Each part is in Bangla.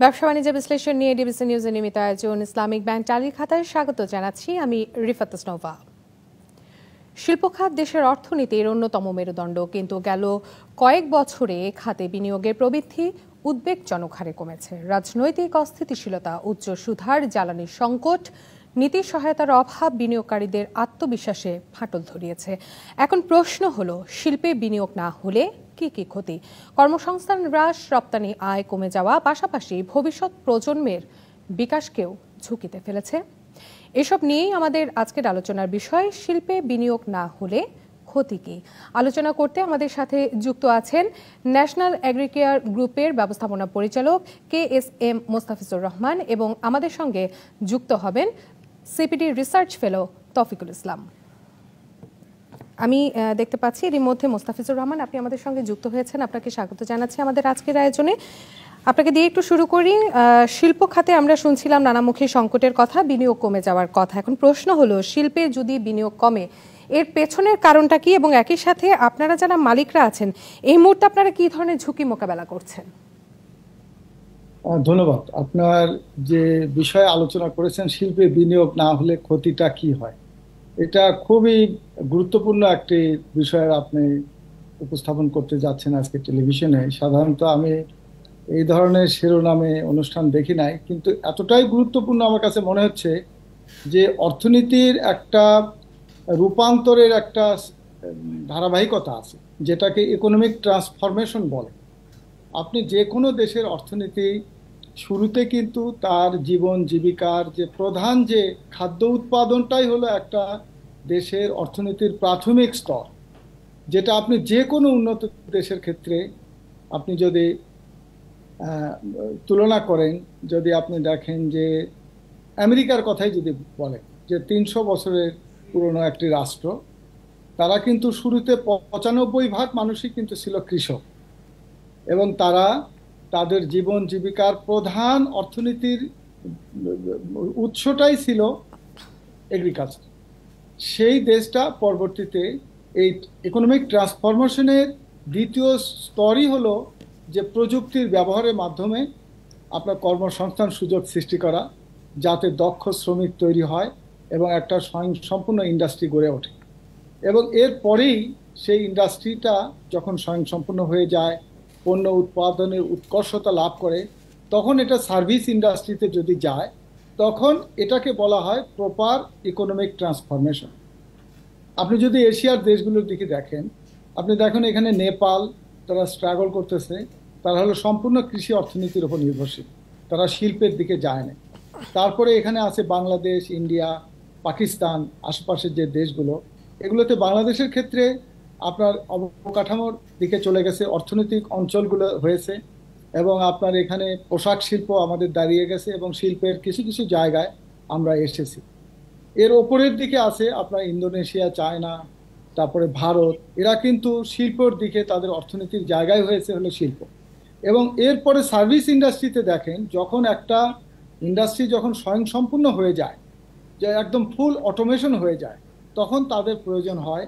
ব্যবসা বাণিজ্য বিশ্লেষণ নিয়ে ডিবিসি নিউজের নিয়মিত আয়োজন ইসলামিক ব্যাংক টালির খাতায় স্বাগত জানাচ্ছি আমি রিফাত ইসনোভা। শিল্প খাত দেশের অর্থনীতির অন্যতম মেরুদণ্ড, কিন্তু গেল কয়েক বছরে খাতে বিনিয়োগের প্রবৃদ্ধি উদ্বেগজনক হারে কমেছে। রাজনৈতিক অস্থিতিশীলতা, উচ্চ সুধার, জ্বালানির সংকট, নীতি সহায়তার অভাব বিনিয়োগকারীদের আত্মবিশ্বাসে ফাটল ধরিয়েছে। এখন প্রশ্ন হলো, শিল্পে বিনিয়োগ না হলে কি কি ক্ষতি? কর্মসংস্থান হ্রাস, রপ্তানি আয় কমে যাওয়া, পাশাপাশি ভবিষ্যৎ প্রজন্মের বিকাশকেও ঝুঁকিতে ফেলেছে। এসব নিয়েই আমাদের আজকের আলোচনার বিষয়, শিল্পে বিনিয়োগ না হলে ক্ষতি কি। আলোচনা করতে আমাদের সাথে যুক্ত আছেন ন্যাশনাল এগ্রিকেয়ার গ্রুপের ব্যবস্থাপনা পরিচালক KSM মোস্তাফিজুর রহমান এবং আমাদের সঙ্গে যুক্ত হবেন সিপিডি রিসার্চ ফেলো তৌফিকুল ইসলাম। আমি দেখতে পাচ্ছি এর মধ্যে মোস্তাফিজুর রহমান, আপনি আমাদের সঙ্গে যুক্ত হয়েছেন, আপনাকে স্বাগত জানাচ্ছি আমাদের আজকের আয়োজনে। আপনাকে দিয়ে একটু শুরু করি। শিল্প খাতে আমরা শুনছিলাম নানামুখী সংকটের কথা, বিনিয়োগ কমে যাওয়ার কথা। এখন প্রশ্ন হলো, শিল্পে যদি বিনিয়োগ কমে এর পেছনের কারণটা কি, এবং একই সাথে আপনারা যারা মালিকরা আছেন এই মুহূর্তে আপনারা কি ধরনের ঝুঁকি মোকাবেলা করছেন? ধন্যবাদ। আপনার যে বিষয়ে আলোচনা করেছেন, শিল্পে বিনিয়োগ না হলে ক্ষতিটা কি হয়, এটা খুবই গুরুত্বপূর্ণ একটি বিষয় আপনি উপস্থাপন করতে যাচ্ছেন আজকে টেলিভিশনে। সাধারণত আমি এই ধরনের শিরোনামে অনুষ্ঠান দেখি নাই, কিন্তু এতটাই গুরুত্বপূর্ণ আমার কাছে মনে হচ্ছে যে অর্থনীতির একটা রূপান্তরের একটা ধারাবাহিকতা আছে, যেটাকে ইকোনমিক ট্রান্সফরমেশন বলে। আপনি যে কোনো দেশের অর্থনীতি শুরুতে কিন্তু তার জীবন জীবিকার যে প্রধান যে খাদ্য উৎপাদনটাই হলো একটা দেশের অর্থনীতির প্রাথমিক স্তর, যেটা আপনি যে কোনো উন্নত দেশের ক্ষেত্রে আপনি যদি তুলনা করেন, যদি আপনি দেখেন যে আমেরিকার কথাই যদি বলেন, যে ৩০০ বছরের পুরনো একটি রাষ্ট্র, তারা কিন্তু শুরুতে ৯৫% মানুষই কিন্তু ছিল কৃষক, এবং তারা তাদের জীবন জীবিকার প্রধান অর্থনীতির উৎসটাই ছিল এগ্রিকালচার। সেই দেশটা পরবর্তীতে এই ইকোনমিক ট্রান্সফরমেশনের দ্বিতীয় স্তরই হলো যে প্রযুক্তির ব্যবহারের মাধ্যমে আপনার কর্মসংস্থান সুযোগ সৃষ্টি করা, যাতে দক্ষ শ্রমিক তৈরি হয় এবং একটা স্বয়ংসম্পূর্ণ ইন্ডাস্ট্রি গড়ে ওঠে। এবং এরপরেই সেই ইন্ডাস্ট্রিটা যখন স্বয়ংসম্পূর্ণ হয়ে যায়, পণ্য উৎপাদনের উৎকর্ষতা লাভ করে, তখন এটা সার্ভিস ইন্ডাস্ট্রিতে যদি যায়, তখন এটাকে বলা হয় প্রপার ইকোনমিক ট্রান্সফরমেশন। আপনি যদি এশিয়ার দেশগুলোর দিকে দেখেন, আপনি দেখেন এখানে নেপাল, তারা স্ট্রাগল করতেছে, তারা হলো সম্পূর্ণ কৃষি অর্থনীতির উপর নির্ভরশীল, তারা শিল্পের দিকে যায় না। তারপরে এখানে আছে বাংলাদেশ, ইন্ডিয়া, পাকিস্তান, আশেপাশের যে দেশগুলো, এগুলোতে বাংলাদেশের ক্ষেত্রে আপনার অবকাঠামোর দিকে চলে গেছে, অর্থনৈতিক অঞ্চলগুলো হয়েছে, এবং আপনার এখানে পোশাক শিল্প আমাদের দাঁড়িয়ে গেছে, এবং শিল্পের কিছু কিছু জায়গায় আমরা এসেছি। এর ওপরের দিকে আছে আপনার ইন্দোনেশিয়া, চায়না, তারপরে ভারত, এরা কিন্তু শিল্পর দিকে তাদের অর্থনীতির জায়গায় হয়েছে হলো শিল্প। এবং এরপরে সার্ভিস ইন্ডাস্ট্রিতে দেখেন, যখন একটা ইন্ডাস্ট্রি যখন স্বয়ংসম্পূর্ণ হয়ে যায়, যে একদম ফুল অটোমেশন হয়ে যায়, তখন তাদের প্রয়োজন হয়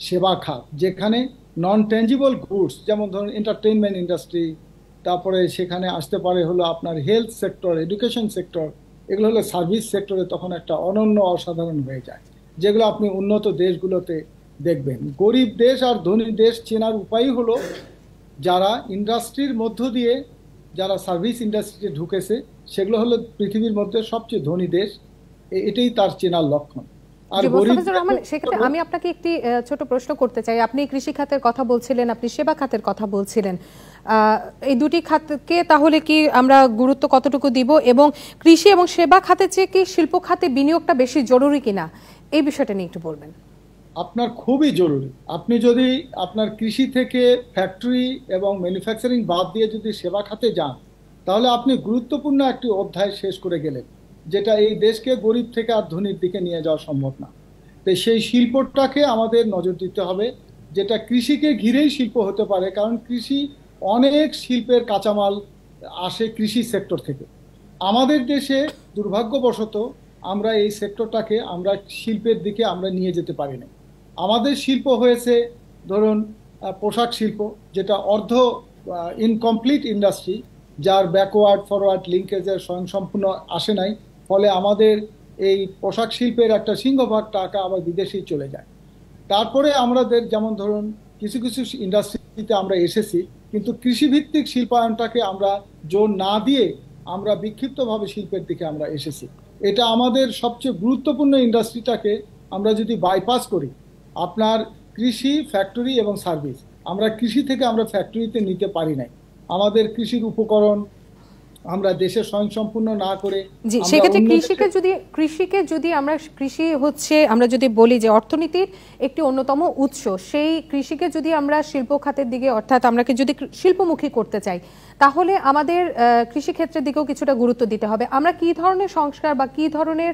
সেবা খাত, যেখানে নন ট্যাঞ্জিবল গুডস, যেমন ধরুন এন্টারটেইনমেন্ট ইন্ডাস্ট্রি, তারপরে সেখানে আসতে পারে হলো আপনার হেলথ সেক্টর, এডুকেশন সেক্টর, এগুলো হলো সার্ভিস সেক্টরে তখন একটা অনন্য অসাধারণ হয়ে যায়, যেগুলো আপনি উন্নত দেশগুলোতে দেখবেন। গরিব দেশ আর ধনী দেশ চেনার উপায় হলো যারা ইন্ডাস্ট্রির মধ্য দিয়ে যারা সার্ভিস ইন্ডাস্ট্রিতে ঢুকেছে, সেগুলো হলো পৃথিবীর মধ্যে সবচেয়ে ধনী দেশ, এটাই তার চেনার লক্ষণ। আর সেক্ষেত্রে আমি আপনাকে একটি ছোট প্রশ্ন করতে চাই। আপনি কৃষি খাতের কথা বলছিলেন, আপনি সেবা খাতের কথা বলছিলেন, এই দুটি খাতকে তাহলে কি আমরা গুরুত্ব কতটুকু দিব, এবং কৃষি এবং সেবা খাতে চেয়ে কি শিল্প খাতে বিনিয়োগটা বেশি জরুরি কিনা, এই বিষয়টা নিয়ে একটু বলবেন। আপনার খুবই জরুরি। আপনি যদি আপনার কৃষি থেকে ফ্যাক্টরি এবং ম্যানুফ্যাকচারিং বাদ দিয়ে যদি সেবা খাতে যান, তাহলে আপনি গুরুত্বপূর্ণ একটি অধ্যায় শেষ করে গেলেন, যেটা এই দেশকে গরিব থেকে আর ধনীর দিকে নিয়ে যাওয়া সম্ভব না। তো সেই শিল্পটাকে আমাদের নজর দিতে হবে, যেটা কৃষিকে ঘিরেই শিল্প হতে পারে, কারণ কৃষি অনেক শিল্পের কাঁচামাল আসে কৃষি সেক্টর থেকে। আমাদের দেশে দুর্ভাগ্যবশত আমরা এই সেক্টরটাকে আমরা শিল্পের দিকে আমরা নিয়ে যেতে পারি না। আমাদের শিল্প হয়েছে ধরুন পোশাক শিল্প, যেটা অর্ধ ইনকমপ্লিট ইন্ডাস্ট্রি, যার ব্যাকওয়ার্ড ফরওয়ার্ড লিঙ্কেজের স্বয়ংসম্পূর্ণ আসে নাই, ফলে আমাদের এই পোশাক শিল্পের একটা সিংহভাগ টাকা আবার বিদেশেই চলে যায়। তারপরে আমাদের যেমন ধরুন কিছু কিছু ইন্ডাস্ট্রিতে আমরা এসেছি, কিন্তু কৃষিভিত্তিক শিল্পায়নটাকে আমরা জোর না দিয়ে আমরা বিক্ষিপ্তভাবে শিল্পের দিকে আমরা এসেছি। এটা আমাদের সবচেয়ে গুরুত্বপূর্ণ ইন্ডাস্ট্রিটাকে আমরা যদি বাইপাস করি, আপনার কৃষি, ফ্যাক্টরি এবং সার্ভিস, আমরা কৃষি থেকে আমরা ফ্যাক্টরিতে নিতে পারি নাই। আমাদের কৃষির উপকরণ আমরা দেশে স্বয়ংসম্পূর্ণ না করে জি, আমরা সেক্ষেত্রে অন্য কৃষিকে যদি আমরা কৃষি হচ্ছে আমরা যদি বলি যে অর্থনীতির একটি অন্যতম উৎস, সেই কৃষিকে যদি আমরা শিল্প খাতের দিকে অর্থাৎ আমরা যদি শিল্পমুখী করতে চাই, তাহলে আমাদের কৃষি ক্ষেত্রের দিকেও কিছুটা গুরুত্ব দিতে হবে। আমরা কি ধরনের সংস্কার বা কি ধরনের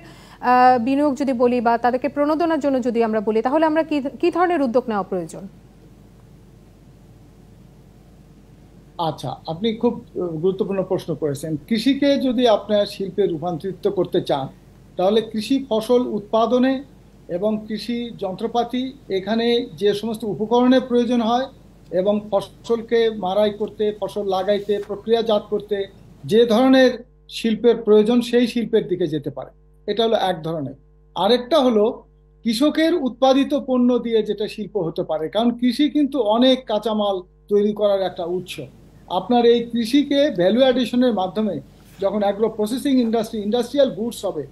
বিনিয়োগ যদি বলি বা তাদেরকে প্রণোদনার জন্য যদি আমরা বলি, তাহলে আমরা কি ধরনের উদ্যোগ নেওয়া প্রয়োজন? আচ্ছা, আপনি খুব গুরুত্বপূর্ণ প্রশ্ন করেছেন। কৃষিকে যদি আপনার শিল্পে রূপান্তরিত করতে চান, তাহলে কৃষি ফসল উৎপাদনে এবং কৃষি যন্ত্রপাতি, এখানে যে সমস্ত উপকরণের প্রয়োজন হয় এবং ফসলকে মাড়াই করতে, ফসল লাগাইতে, প্রক্রিয়াজাত করতে যে ধরনের শিল্পের প্রয়োজন, সেই শিল্পের দিকে যেতে পারে। এটা হলো এক ধরনের। আরেকটা হলো কৃষকের উৎপাদিত পণ্য দিয়ে যেটা শিল্প হতে পারে, কারণ কৃষি কিন্তু অনেক কাঁচামাল তৈরি করার একটা উৎস। আপনার এই কৃষিকে ভ্যালু অ্যাডিশনের মাধ্যমে যখন agro processing industry, industrial goods হবে,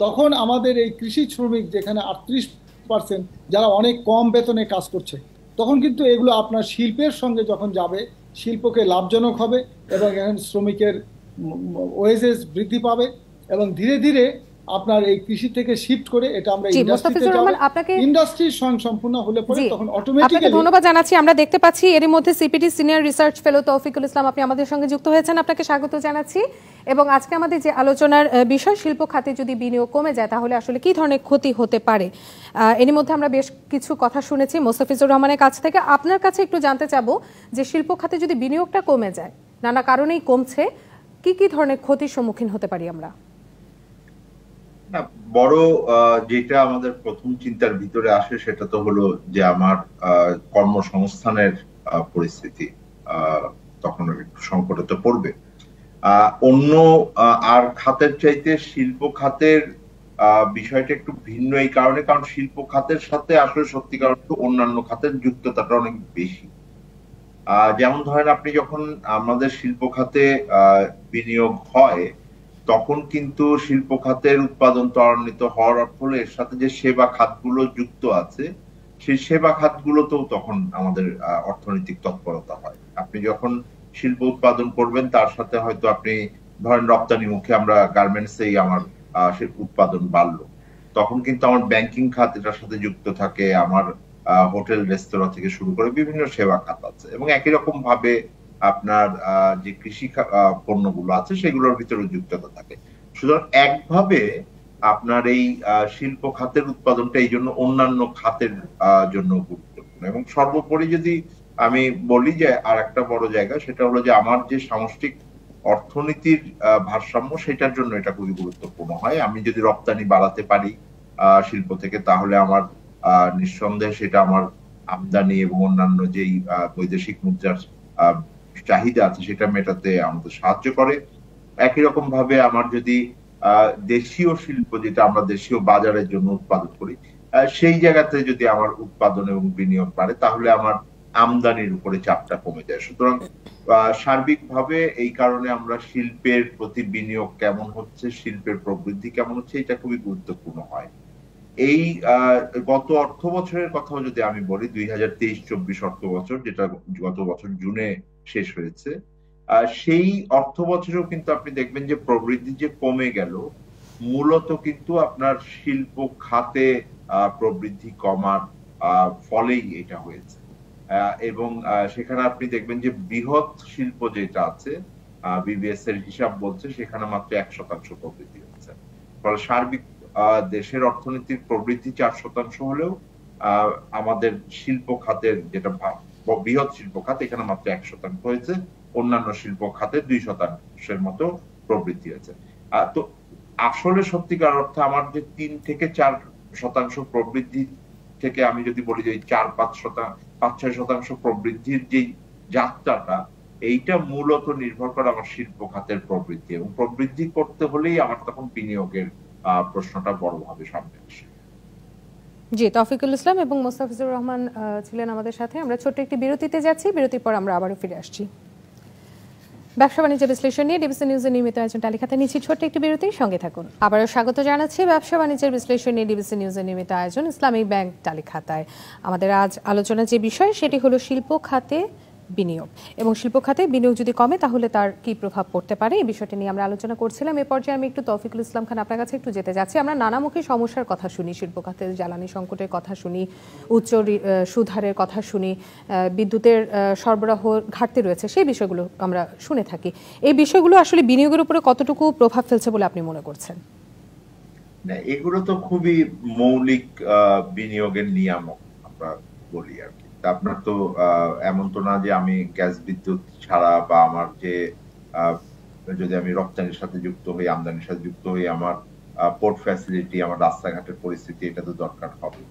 তখন আমাদের এই কৃষি শ্রমিক যেখানে 38% যারা অনেক কম বেতনে কাজ করছে, তখন কিন্তু এগুলো আপনার শিল্পের সঙ্গে যখন যাবে, শিল্পকে লাভজনক হবে এবং এখানে শ্রমিকের ওয়েজেস বৃদ্ধি পাবে এবং ধীরে ধীরে আপনার এই কৃষি থেকে শিফট করে এটা আমরা ইন্ডাস্ট্রিতে যাব। ইন্ডাস্ট্রি স্বয়ংসম্পূর্ণ হলে পরে তখন অটোমেটিক্যালি। ধন্যবাদ জানাচ্ছি। আমরা দেখতে পাচ্ছি এর মধ্যে CPD senior research fellow Towfiqul Islam আপনি আমাদের সঙ্গে যুক্ত হয়েছেন, আপনাকে স্বাগত জানাচ্ছি। এবং আজকে আমাদের যে আলোচনার বিষয়, শিল্প খাতে যদি বিনিয়োগ কমে যায় তাহলে আসলে কি ধরনের ক্ষতি হতে পারে, এর মধ্যে আমরা বেশ কিছু কথা শুনেছি মোস্তাফিজুর রহমানের কাছ থেকে। আপনার কাছে একটু জানতে চাবো যে শিল্প খাতে যদি বিনিয়োগটা কমে যায়, নানা কারণেই কমছে, কি কি ধরনের ক্ষতির সম্মুখীন হতে পারি আমরা? না, বড় যেটা আমাদের প্রথম চিন্তার ভিতরে আসে সেটা তো হলো যে আমার কর্মসংস্থানের পরিস্থিতি তখন একটু সংকটে তো পড়বে। অন্য আর খাতের চাইতে শিল্প খাতের বিষয়টা একটু ভিন্ন এই কারণে, কারণ শিল্প খাতের সাথে আসলে সত্যিকার অন্যান্য খাতের যুক্ততাটা অনেক বেশি। যেমন ধরেন আপনি যখন আমাদের শিল্প খাতে বিনিয়োগ হয়, তখন কিন্তু শিল্প খাতের উৎপাদন ত্বরান্বিত হওয়ার ফলে এর সাথে যে সেবা খাতগুলো যুক্ত আছে, সেই সেবা খাতগুলোতেও তখন আমাদের অর্থনৈতিক তৎপরতা হয়। আপনি যখন শিল্প উৎপাদন করবেন, তার সাথে হয়তো আপনি ধরেন রপ্তানি মুখে আমরা গার্মেন্টসেই আমার উৎপাদন বাড়লো, তখন কিন্তু আমার ব্যাংকিং খাত এটার সাথে যুক্ত থাকে, আমার হোটেল রেস্তোরাঁ থেকে শুরু করে বিভিন্ন সেবা খাত আছে, এবং একই রকম ভাবে আপনার যে কৃষি পণ্যগুলো আছে সেগুলোর ভিতরে যুক্ততা থাকে। সুতরাং একভাবে আপনার এই শিল্প খাতের উৎপাদনটা এই জন্য অন্যান্য খাতের জন্য গুরুত্বপূর্ণ। এবং সর্বোপরি যদি আমি বলি যে আর একটা বড় জায়গা, সেটা হলো যে আমার যে সামষ্টিক অর্থনীতির ভারসাম্য, সেটার জন্য এটা খুবই গুরুত্বপূর্ণ হয়। আমি যদি রপ্তানি বাড়াতে পারি শিল্প থেকে, তাহলে আমার নিঃসন্দেহে সেটা আমার আমদানি এবং অন্যান্য যেই বৈদেশিক মুদ্রার চাহিদা আছে সেটা মেটাতে আমাদের সাহায্য করে। একই রকম ভাবে আমার যদি দেশীয় শিল্প, যেটা আমরা দেশীয় বাজারের জন্য উৎপাদন করি, সেই জায়গাতে যদি আমার উৎপাদন এবং বিনিয়োগ বাড়ে, তাহলে আমার আমদানির উপরে চাপটা কমে যায়। সুতরাং সার্বিকভাবে এই কারণে আমরা শিল্পের প্রতি বিনিয়োগ কেমন হচ্ছে, শিল্পের প্রবৃদ্ধি কেমন হচ্ছে, এটা খুবই গুরুত্বপূর্ণ হয়। এই গত অর্থ বছরের কথাও যদি আমি বলি, 2023-24 অর্থ বছর, যেটা গত বছর জুনে শেষ হয়েছে, সেই অর্থ বছরেও কিন্তু আপনি দেখবেন যে প্রবৃদ্ধি যে কমে গেল, মূলত কিন্তু আপনার শিল্প খাতে প্রবৃদ্ধি কমার ফলেই এটা হয়েছে। এবং সেখানে আপনি দেখবেন যে বৃহৎ শিল্প যেটা আছে, বিবিএস এর হিসাব বলছে সেখানে মাত্র 1% প্রবৃদ্ধি হচ্ছে। ফলে সার্বিক দেশের অর্থনীতির প্রবৃদ্ধি 4% হলেও আমাদের শিল্প খাতের যেটা বৃহৎ শিল্প খাত, এখানে মাত্র 1% হয়েছে, অন্যান্য শিল্প খাতে 2% মতো প্রবৃদ্ধি হয়েছে। তো আসলে সত্যিকার অর্থে আমার যে 3 থেকে 4% প্রবৃদ্ধি থেকে আমি যদি বলি যে 4-5%, 5-6% প্রবৃদ্ধির যে যাত্রাটা, এইটা মূলত নির্ভর করে আমার শিল্প খাতের প্রবৃদ্ধি, এবং প্রবৃদ্ধি করতে হলেই আমার তখন বিনিয়োগের প্রশ্নটা বড়ভাবে সামনে আসে। জি, তৌফিকুল ইসলাম এবং মোস্তাফিজুর রহমান ছিলেন আমাদের সাথে। আমরা ছোট্ট একটি বিরতিতে যাচ্ছি, বিরতির পর আমরা আবারও ফিরে আসছি। ব্যবসা বাণিজ্য বিশ্লেষণ নিয়ে ডিবিসি নিউজের নিয়মিত আয়োজন তালিকাতে নিচ্ছি ছোট্ট একটি বিরতির সঙ্গে থাকুন। আবারও স্বাগত জানাচ্ছি ব্যবসা বাণিজ্যের বিশ্লেষণ নিয়ে ডিবিসি নিউজের নিয়মিত আয়োজন ইসলামিক ব্যাংক তালিকাতায়। আমাদের আজ আলোচনার যে বিষয় সেটি হলো শিল্প খাতে বিনিয়োগ, এবং শিল্প খাতে বিনিয়োগ যদি কমে তাহলে তার কি প্রভাব পড়তে পারে, এই বিষয়টি নিয়ে আমরা আলোচনা করছিলাম। এ পর্যায়ে আমি একটু তৌফিকুল ইসলাম খান আপনার কাছে একটু যেতে যাচ্ছি। আমরা নানামুখী সমস্যার কথা শুনি, শিল্প খাতে জ্বালানি সংকটের কথা শুনি, উচ্চ সুদহারের কথা শুনি, বিদ্যুতের সরবরাহ ঘাটতি রয়েছে, সেই বিষয়গুলো আমরা শুনে থাকি। এই বিষয়গুলো আসলে বিনিয়োগের উপরে কতটুকু প্রভাব ফেলছে বলে আপনি মনে করছেন? না, এগুলো তো খুবই মৌলিক বিনিয়োগের নিয়ামক আমরা বলি আর কি। আপনার তো এমন তো না যে আমি গ্যাস বিদ্যুৎ ছাড়া বা আমার যে যদি আমি রপ্তানির সাথে যুক্ত হই, আমদানির সাথে যুক্ত হই, আমার পোর্ট ফ্যাসিলিটি, আমার রাস্তাঘাটের পরিস্থিতি, এটা তো দরকার হবে।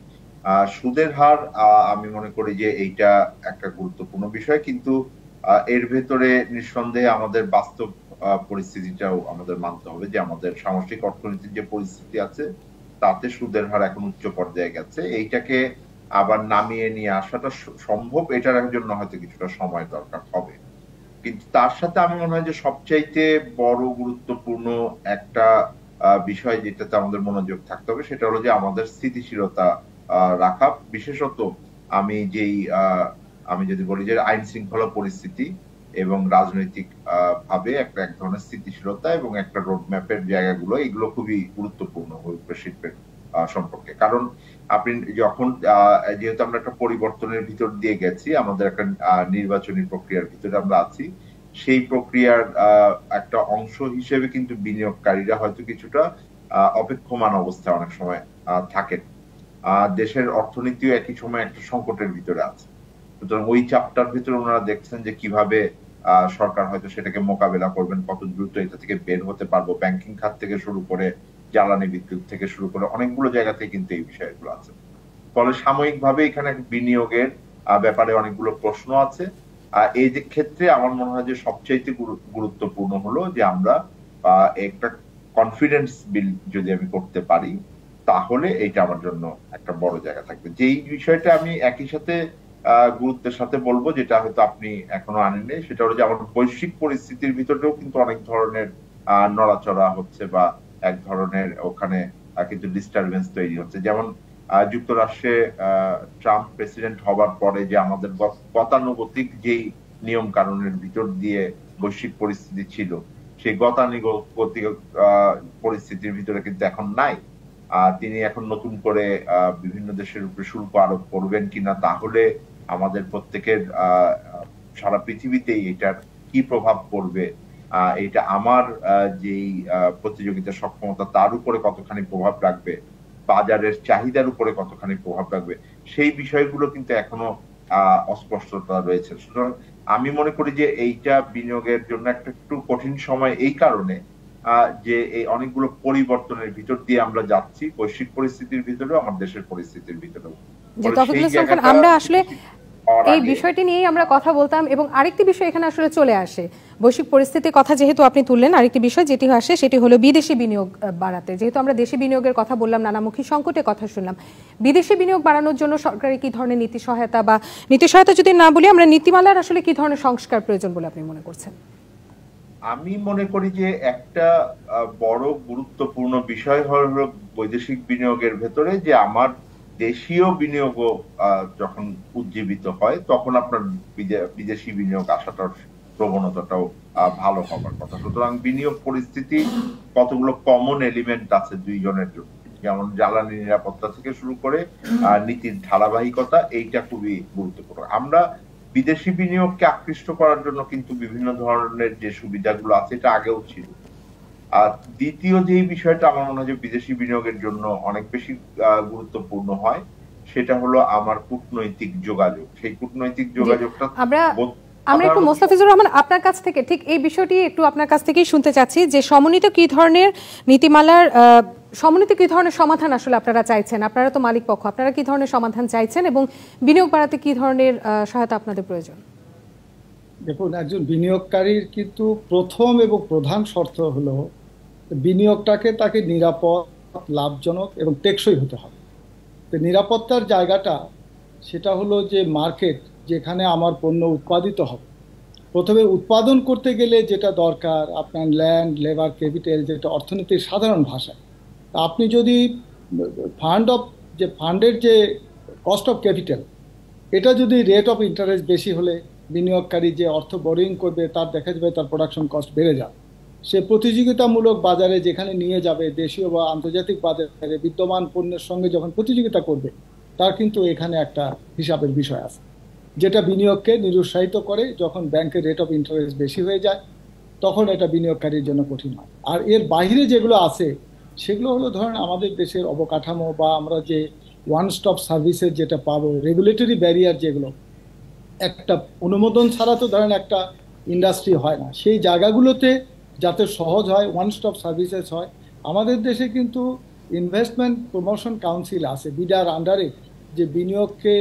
সুদের হার আমি মনে করি যে এইটা একটা গুরুত্বপূর্ণ বিষয়, কিন্তু এর ভেতরে নিঃসন্দেহে আমাদের বাস্তব পরিস্থিতিটাও আমাদের মানতে হবে যে আমাদের সামষ্টিক অর্থনীতির যে পরিস্থিতি আছে তাতে সুদের হার এখন উচ্চ পর্যায়ে গেছে। এইটাকে আবার নামিয়ে নিয়ে আসাটা সম্ভব, এটার জন্য হয়তো কিছুটা সময় দরকার হবে। কিন্তু তার সাথে আমি মনে হয় যে সবচাইতে বড় গুরুত্বপূর্ণ একটা বিষয় যেটাতে আমাদের মনোযোগ থাকতে হবে সেটা হলো যে আমাদের স্থিতিশীলতা রাখা। বিশেষত আমি যদি বলি যে আইন শৃঙ্খলা পরিস্থিতি এবং রাজনৈতিক ভাবে এক ধরনের স্থিতিশীলতা এবং একটা রোডম্যাপের জায়গাগুলো, এগুলো খুবই গুরুত্বপূর্ণ শিল্পের সম্পর্কে। কারণ আপনি যখন যেহেতু আমরা একটা পরিবর্তনের ভিতর দিয়ে গেছি, আমাদের একটা নির্বাচনী প্রক্রিয়ার ভিতরে আমরা আছি, সেই প্রক্রিয়ার একটা অংশ হিসেবে কিন্তু বিনিয়োগকারীরা হয়তো কিছুটা অপেক্ষমান অবস্থায় অনেক সময় থাকেন। দেশের অর্থনীতিও একই সময় একটা সংকটের ভিতরে আছে, সুতরাং ওই চাপটার ভিতরে ওনারা দেখছেন যে কিভাবে সরকার হয়তো সেটাকে মোকাবেলা করবেন, কত দ্রুত এটা থেকে বের হতে পারবো। ব্যাংকিং খাত থেকে শুরু করে জ্বালানি বিদ্যুৎ থেকে শুরু করে অনেকগুলো জায়গাতে কিন্তু এই বিষয়গুলো আছে। ফলে সাময়িকভাবে এখানে বিনিয়োগের ব্যাপারে অনেকগুলো প্রশ্ন আছে। এই ক্ষেত্রে আমার মনে হয় যে সবচাইতে গুরুত্বপূর্ণ হলো যে আমরা একটা কনফিডেন্স বিল যদি আমি করতে পারি তাহলে এটা আমার জন্য একটা বড় জায়গা থাকবে। যেই বিষয়টা আমি একই সাথে গুরুত্বের সাথে বলবো, যেটা হয়তো আপনি এখনো আনেননি, সেটা হলো যে আমাদের বৈশ্বিক পরিস্থিতির ভিতরেও কিন্তু অনেক ধরনের নড়াচড়া হচ্ছে বা এক ধরনের ওখানে কিন্তু ডিস্টারবেন্স তৈরি হচ্ছে। যেমন যুক্তরাষ্ট্রে ট্রাম্প প্রেসিডেন্ট হবার পরে যে আমাদের গতানুগতিক যেই নিয়ম কানুনের ভিতর দিয়ে বৈশ্বিক পরিস্থিতি ছিল, সেই গতানুগতিক পরিস্থিতির ভিতরে কিন্তু এখন নাই। তিনি এখন নতুন করে বিভিন্ন দেশের উপরে শুল্ক আরোপ করবেন কিনা, তাহলে আমাদের প্রত্যেকের সারা পৃথিবীতেই এটার কি প্রভাব পড়বে, এটা আমার যেই প্রতিযোগিতা সক্ষমতা তার উপরে কতখানি প্রভাব রাখবে, বাজারের চাহিদার উপরে কতখানি প্রভাব রাখবে, সেই বিষয়গুলো কিন্তু এখনো অস্পষ্টতা রয়েছে। সুতরাং আমি মনে করি যে এইটা বিনিয়োগের জন্য একটা একটু কঠিন সময়, এই কারণে যে এই অনেকগুলো পরিবর্তনের ভিতর দিয়ে আমরা যাচ্ছি, বৈশ্বিক পরিস্থিতির ভিতরেও আমার দেশের পরিস্থিতির ভিতরেও। আমরা আসলে এই বিষয়টি নিয়েই আমরা কথা বলতাম, এবং আরেকটি বিষয় এখানে আসলে চলে আসে, বৈশ্বিক পরিস্থিতির কথা যেহেতু আপনি তুললেন, আরেকটি বিষয় যেটি আসে সেটি হলো বিদেশি বিনিয়োগ বাড়াতে। যেহেতু আমরা দেশি বিনিয়োগের কথা বললাম, নানামুখী সংকটের কথা শুনলাম, বিদেশি বিনিয়োগ বাড়ানোর জন্য সরকারের কি ধরনের নীতি সহায়তা, বা নীতি সহায়তা যদি না বলি আমরা নীতিমালার আসলে কি ধরনের সংস্কার প্রয়োজন বলে আপনি মনে করছেন? আমি মনে করি যে একটা বড় গুরুত্বপূর্ণ বিষয় হলো বৈদেশিক বিনিয়োগের ভেতরে যে আমার দেশীয় বিনিয়োগও যখন উজ্জীবিত হয় তখন আপনার বিদেশি বিনিয়োগ আসাটার প্রবণতাটাও ভালো হবার কথা। সুতরাং বিনিয়োগ পরিস্থিতি কতগুলো কমন এলিমেন্ট আছে দুইজনের জন্য, যেমন জ্বালানি নিরাপত্তা থেকে শুরু করে নীতির ধারাবাহিকতা, এইটা খুবই গুরুত্বপূর্ণ। আমরা বিদেশি বিনিয়োগকে আকৃষ্ট করার জন্য কিন্তু বিভিন্ন ধরনের যে সুবিধাগুলো আছে এটা আগেও ছিল। আর দ্বিতীয় যে বিষয়টা আমার মনে হয় যে বিদেশি বিনিয়োগের জন্য অনেক বেশি গুরুত্বপূর্ণ হয় সেটা হলো আমার কূটনৈতিক যোগাযোগ। সেই কূটনৈতিক যোগাযোগটা আমরা একটু মোস্তাফিজুর রহমান আপনার কাছ থেকে ঠিক এই বিষয়টি একটু আপনার কাছ থেকেই শুনতে চাচ্ছি যে সমন্বিত কি ধরনের নীতিমালার সমন্বিত কি ধরনের সমাধান আসলে আপনারা চাইছেন? আপনারা তো মালিক পক্ষ, আপনারা কি ধরনের সমাধান চাইছেন এবং বিনিয়োগ বাড়াতে কি ধরনের সহায়তা আপনাদের প্রয়োজন? দেখুন, একজন বিনিয়োগকারীর কিন্তু প্রথম এবং প্রধান শর্ত হলো বিনিয়োগটাকে তাকে নিরাপদ, লাভজনক এবং টেকসই হতে হবে। তো নিরাপত্তার জায়গাটা সেটা হলো যে মার্কেট, যেখানে আমার পণ্য উৎপাদিত হবে। প্রথমে উৎপাদন করতে গেলে যেটা দরকার, আপনার ল্যান্ড, লেবার, ক্যাপিটাল, যেটা অর্থনীতির সাধারণ ভাষায়। আপনি যদি ফান্ডের যে কস্ট অফ ক্যাপিটাল, এটা যদি রেট অফ ইন্টারেস্ট বেশি হলে বিনিয়োগকারী যে অর্থ বোরিং করবে তার দেখা যাবে তার প্রোডাকশন কস্ট বেড়ে যাবে। সে প্রতিযোগিতামূলক বাজারে যেখানে নিয়ে যাবে, দেশীয় বা আন্তর্জাতিক বাজারে বিদ্যমান পণ্যের সঙ্গে যখন প্রতিযোগিতা করবে, তার কিন্তু এখানে একটা হিসাবের বিষয় আছে, যেটা বিনিয়োগকে নিরুৎসাহিত করে। যখন ব্যাংকের রেট অফ ইন্টারেস্ট বেশি হয়ে যায়, তখন এটা বিনিয়োগকারীর জন্য কঠিন হয়। আর এর বাইরে যেগুলো আছে সেগুলো হলো, ধরেন আমাদের দেশের অবকাঠামো বা আমরা যে ওয়ান স্টপ সার্ভিসের যেটা পাবো, রেগুলেটরি ব্যারিয়ার যেগুলো, একটা অনুমোদন ছাড়া তো ধরেন একটা ইন্ডাস্ট্রি হয় না। সেই জায়গাগুলোতে যাতে সহজ হয়, ওয়ান স্টপ সার্ভিসেস হয়। আমাদের দেশে কিন্তু ইনভেস্টমেন্ট প্রমোশন কাউন্সিল আছে, বিডার আন্ডারে, যে বিনিয়োগকে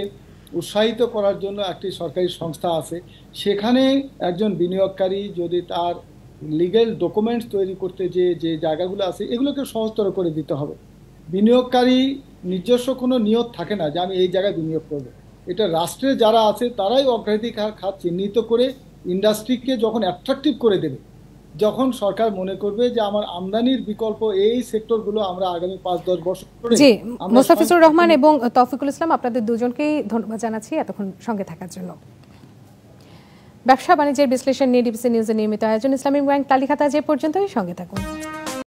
উৎসাহিত করার জন্য একটি সরকারি সংস্থা আছে। সেখানে একজন বিনিয়োগকারী যদি তার লিগ্যাল ডকুমেন্টস তৈরি করতে যে জায়গাগুলো আছে, এগুলোকে সহজতর করে দিতে হবে। বিনিয়োগকারী নিজস্ব কোনো নিয়ত থাকে না যে আমি এই জায়গায় বিনিয়োগ করব। এটা রাষ্ট্রের যারা আছে তারাই অগ্রাধিকার খাত চিহ্নিত করে ইন্ডাস্ট্রিকে যখন অ্যাট্রাকটিভ করে দেবে, যখন সরকার মনে করবে যে আমার আমদানির বিকল্প এই সেক্টরগুলো আমরা আগামী 5-10 বছর ধরে। জি, মোস্তাফিজুর রহমান এবং তৌফিকুল ইসলাম, আপনাদের দুজনকেই ধন্যবাদ জানাচ্ছি এতক্ষণ সঙ্গে থাকার জন্য। ব্যবসা বাণিজ্যের বিশ্লেষণ নিয়ে ডিবিসি নিউজের নিয়মিত আয়োজন ইসলামিক ব্যাংক তালিকাটা যে পর্যন্তই, সঙ্গে থাকুন।